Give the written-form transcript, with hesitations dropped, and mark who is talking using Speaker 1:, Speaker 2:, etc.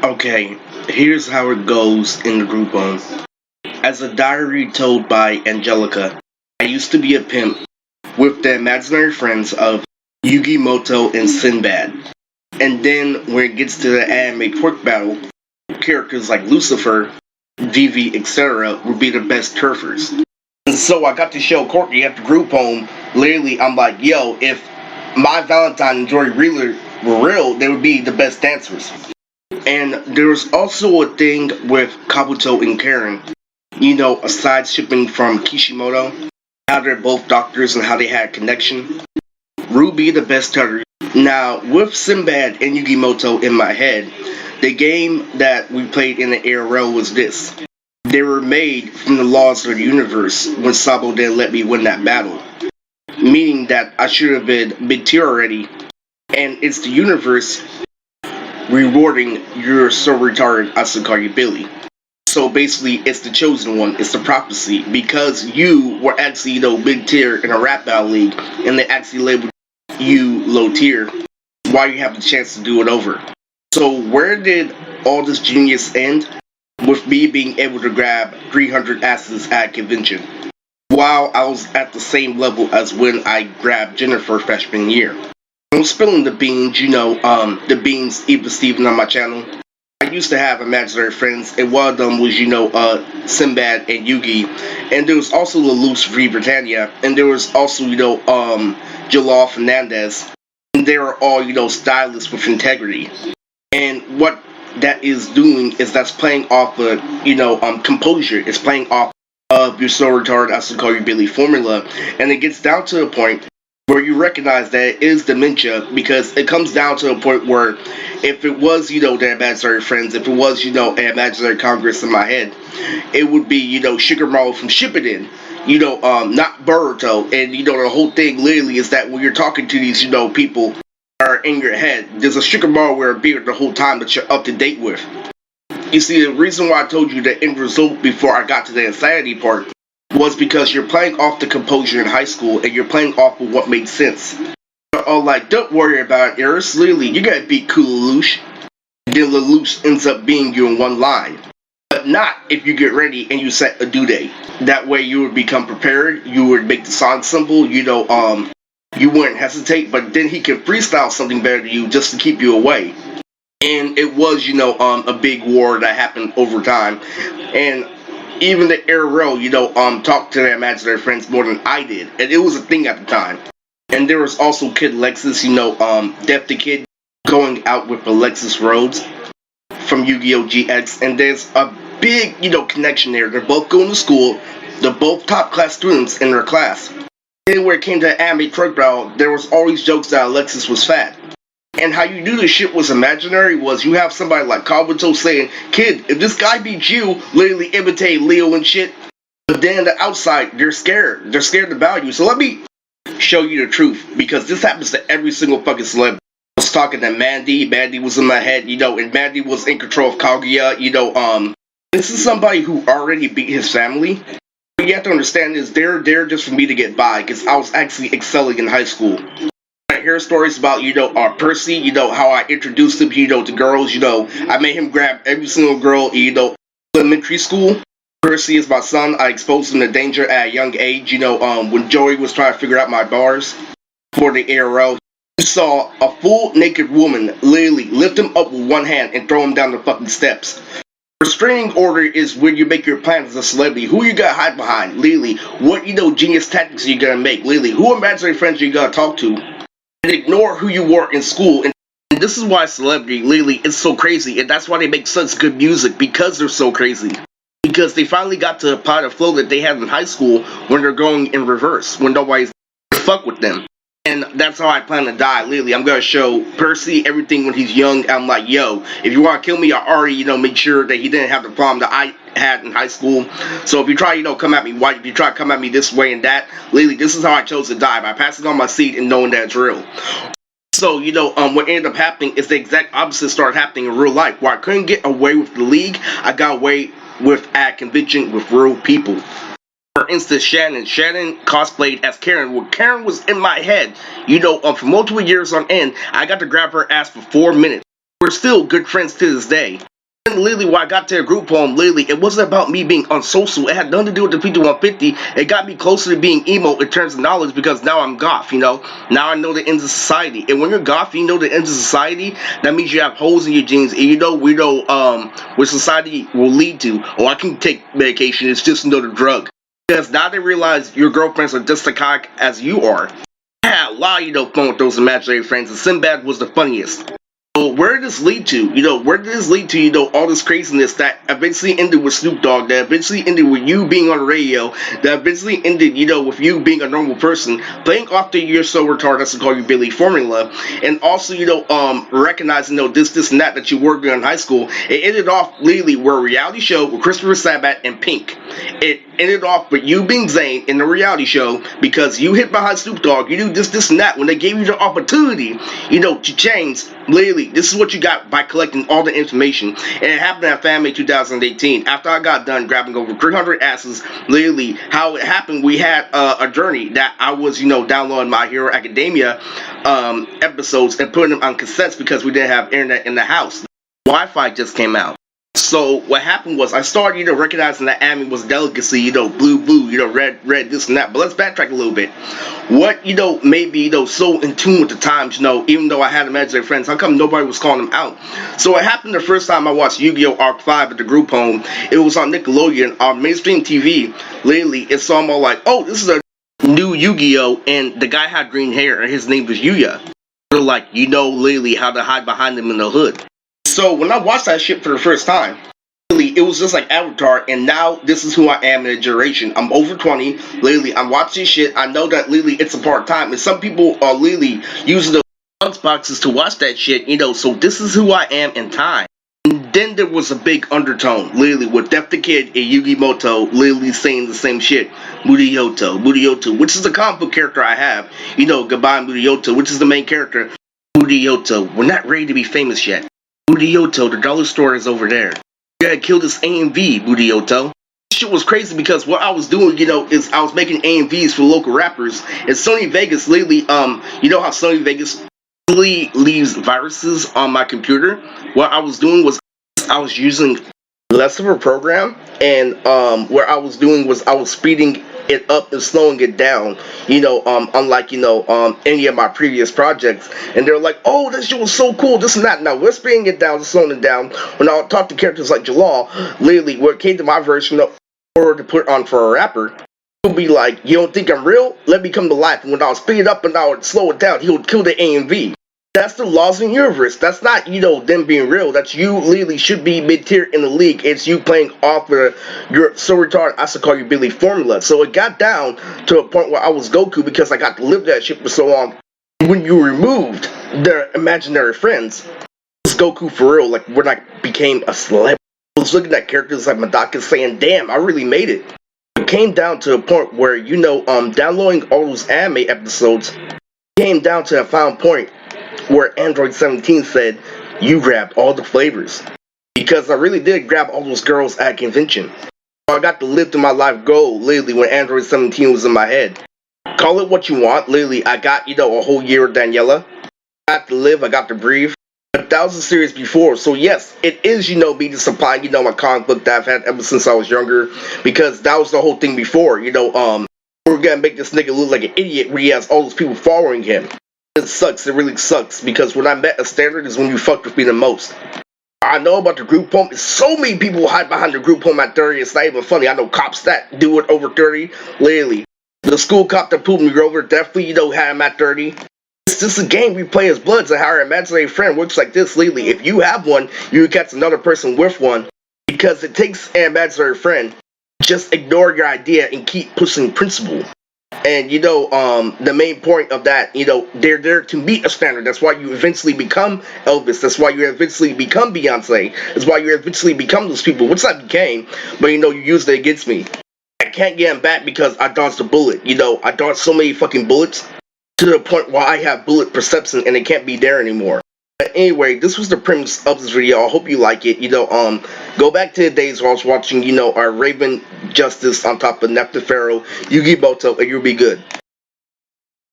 Speaker 1: Okay, here's how it goes in the group home. As a diary told by Angelica, I used to be a pimp with the imaginary friends of Yugi Moto and Sinbad. And then when it gets to the anime quirk battle, characters like Lucifer, Vivi, etc. would be the best turfers. And so I got to show Courtney at the group home. Literally, I'm like, yo, if my Valentine and Jory Reeler were real, they would be the best dancers. And there's also a thing with Kabuto and Karen. Aside shipping from Kishimoto, how they're both doctors and how they had a connection. Ruby the best turtle. Now, with Sinbad and Yugimoto in my head, the game that we played in the ARL was this. They were made from the laws of the universe when Sabo didn't let me win that battle. Meaning that I should have been mid-tier already. And it's the universe rewarding your so retarded Asakari Billy. So basically, it's the chosen one, it's the prophecy, because you were actually, mid-tier in a rap battle league, and they actually labeled you low tier, why you have the chance to do it over. So where did all this genius end? With me being able to grab 300 asses at convention, while I was at the same level as when I grabbed Jennifer freshman year. I'm spilling the beans, the beans even Steven on my channel. I used to have imaginary friends, and one of them was, Sinbad and Yugi, and there was also Lelouch Free Britannia, and there was also, Jalal Fernandez, and they were all, stylists with integrity. And what that is doing is that's playing off of, composure. It's playing off of your so retarded Asakari Billy formula, and it gets down to a point where you recognize that it is dementia, because it comes down to a point where if it was, the imaginary friends, if it was, an imaginary Congress in my head, it would be, Shikamaru from Shippuden, not Boruto. And, the whole thing literally is that when you're talking to these, people that are in your head, there's a Shikamaru wearing a beard the whole time that you're up to date with. You see, the reason why I told you the end result before I got to the insanity part was because you're playing off the composure in high school, and you're playing off of what made sense. You're all like, don't worry about it, Eris. Literally, you gotta beat cool Lelouch. Then Lelouch ends up being you in one line. But not if you get ready and you set a due date. That way you would become prepared, you would make the song simple, you wouldn't hesitate, but then he can freestyle something better than you just to keep you away. And it was, a big war that happened over time. And even the ARL, talked to their imaginary friends more than I did. And it was a thing at the time. And there was also Kid Lexus, Def the Kid going out with Alexis Rhodes from Yu-Gi-Oh! GX. And there's a big, connection there. They're both going to school. They're both top class students in their class. Then where it came to anime truck battle, there was always jokes that Alexis was fat. And how you knew this shit was imaginary was you have somebody like Kabuto saying, kid, if this guy beats you, literally imitate Leo and shit. But then on the outside, they're scared. They're scared to bow you. So let me show you the truth, because this happens to every single fucking celebrity. I was talking to Mandy. Mandy was in my head, and Mandy was in control of Kaguya. This is somebody who already beat his family. What you have to understand is they're there just for me to get by, because I was actually excelling in high school. I hear stories about, Percy, how I introduced him, to girls, I made him grab every single girl, elementary school. Percy is my son. I exposed him to danger at a young age, when Joey was trying to figure out my bars for the ARL. You saw a full naked woman literally lift him up with one hand and throw him down the fucking steps. Restraining order is when you make your plans as a celebrity. Who you gotta hide behind, literally. What, genius tactics you gonna make, literally. Who imaginary friends you gotta talk to. And ignore who you were in school. And this is why celebrity, literally, is so crazy. And that's why they make such good music, because they're so crazy. Because they finally got to a pot of flow that they had in high school when they're going in reverse, when nobody's fuck with them. And that's how I plan to die, literally. I'm gonna show Percy everything when he's young. I'm like, yo, if you wanna kill me, I already, made sure that he didn't have the problem that I had in high school. So if you try, come at me white, if you try to come at me this way and that, literally, this is how I chose to die, by passing on my seed and knowing that it's real. So, what ended up happening is the exact opposite started happening in real life. Where I couldn't get away with the league, I got away with at convention with real people. For instance, Shannon cosplayed as Karen. Well, Karen was in my head, for multiple years on end. I got to grab her ass for 4 minutes. We're still good friends to this day. And literally, when I got to the group home, literally, it wasn't about me being unsocial. It had nothing to do with the 5150. It got me closer to being emo in terms of knowledge because now I'm goth, Now I know the ends of society. And when you're goth, you know the ends of society, that means you have holes in your genes and we know what society will lead to. Oh, I can take medication, it's just another drug. Because now they realize your girlfriends are just as cock as you are. I had a lot of, fun with those imaginary friends, and Sinbad was the funniest. So where did this lead to? Where did this lead to, all this craziness that eventually ended with Snoop Dogg, that eventually ended with you being on the radio, that eventually ended, with you being a normal person, playing off the you're so retarded, that's to call you Billy formula, and also, recognizing, this and that you were doing in high school. It ended off literally where a reality show with Christopher Sabat and Pink. It ended off with you being Zayn in the reality show because you hit behind Snoop Dogg, you do this and that when they gave you the opportunity, to change. Literally, this is what you got by collecting all the information. And it happened at Family 2018. After I got done grabbing over 300 asses, literally, how it happened, we had a journey that I was, downloading My Hero Academia episodes and putting them on cassettes because we didn't have internet in the house. Wi-Fi just came out. So what happened was I started, recognizing that anime was delicacy, blue, red, this and that. But let's backtrack a little bit. What, made me, so in tune with the times, even though I had imaginary friends, how come nobody was calling them out? So what happened the first time I watched Yu-Gi-Oh! Arc 5 at the group home, it was on Nickelodeon, on mainstream TV, lately, it saw them all like, oh, this is a new Yu-Gi-Oh! And the guy had green hair, and his name was Yuya. They're like, literally how to hide behind them in the hood. So when I watched that shit for the first time, really, it was just like Avatar, and now this is who I am in a generation. I'm over 20, literally, I'm watching shit, I know that literally it's a part time, and some people are literally using the lunch boxes to watch that shit, so this is who I am in time. And then there was a big undertone, literally, with Def the Kid and Yugi Moto literally saying the same shit. Moodiyoto, which is the comic book character I have, goodbye Moodiyoto, which is the main character. Moodiyoto, we're not ready to be famous yet. Moodiyoto, the dollar store is over there. You gotta kill this AMV, Moodiyoto. This shit was crazy because what I was doing, is I was making AMVs for local rappers. And Sony Vegas lately, you know how Sony Vegas really leaves viruses on my computer? What I was doing was I was using less of a program, and what I was doing was I was speeding it up and slowing it down, unlike, any of my previous projects. And they're like, oh, this shit was so cool, this and that. Now, we're speeding it down, slowing it down. When I talk to characters like Jalal, literally, when it came to my version of or to put on for a rapper, he'll be like, you don't think I'm real? Let me come to life. And when I would speed it up and I would slow it down, he would kill the AMV. That's the laws in the universe. That's not, them being real. That's you literally should be mid-tier in the league. It's you playing off of your so retarded, I should call you Billy formula. So it got down to a point where I was Goku because I got to live that shit for so long. When you removed their imaginary friends, it was Goku for real. Like, when I became a celebrity, I was looking at characters like Madaka saying, damn, I really made it. It came down to a point where, downloading all those anime episodes came down to a final point where Android 17 said, you grabbed all the flavors. Because I really did grab all those girls at convention. So I got to live through my life goal, literally, when Android 17 was in my head. Call it what you want, literally, I got, a whole year with Daniela. I got to live, I got to breathe. But that was a series before, so yes, it is, me to supply, my comic book that I've had ever since I was younger. Because that was the whole thing before, we're gonna make this nigga look like an idiot when he has all those people following him. It sucks, it really sucks, because when I met a standard is when you fucked with me the most. I know about the group home, so many people hide behind the group home at 30, it's not even funny. I know cops that do it over 30, literally. The school cop that pulled me over, definitely, had him at 30. It's just a game we play as bloods, and how our imaginary friend works like this, literally. If you have one, you catch another person with one, because it takes an imaginary friend. Just ignore your idea and keep pushing principle. And, the main point of that, they're there to meet a standard. That's why you eventually become Elvis. That's why you eventually become Beyonce. That's why you eventually become those people, which I became. But, you used it against me. I can't get him back because I dodged a bullet. I dodged so many fucking bullets to the point where I have bullet perception and it can't be there anymore. But anyway, this was the premise of this video. I hope you like it. Go back to the days where I was watching, our Raven Justice on top of Neptune Pharaoh, Yugi Moto, and you'll be good.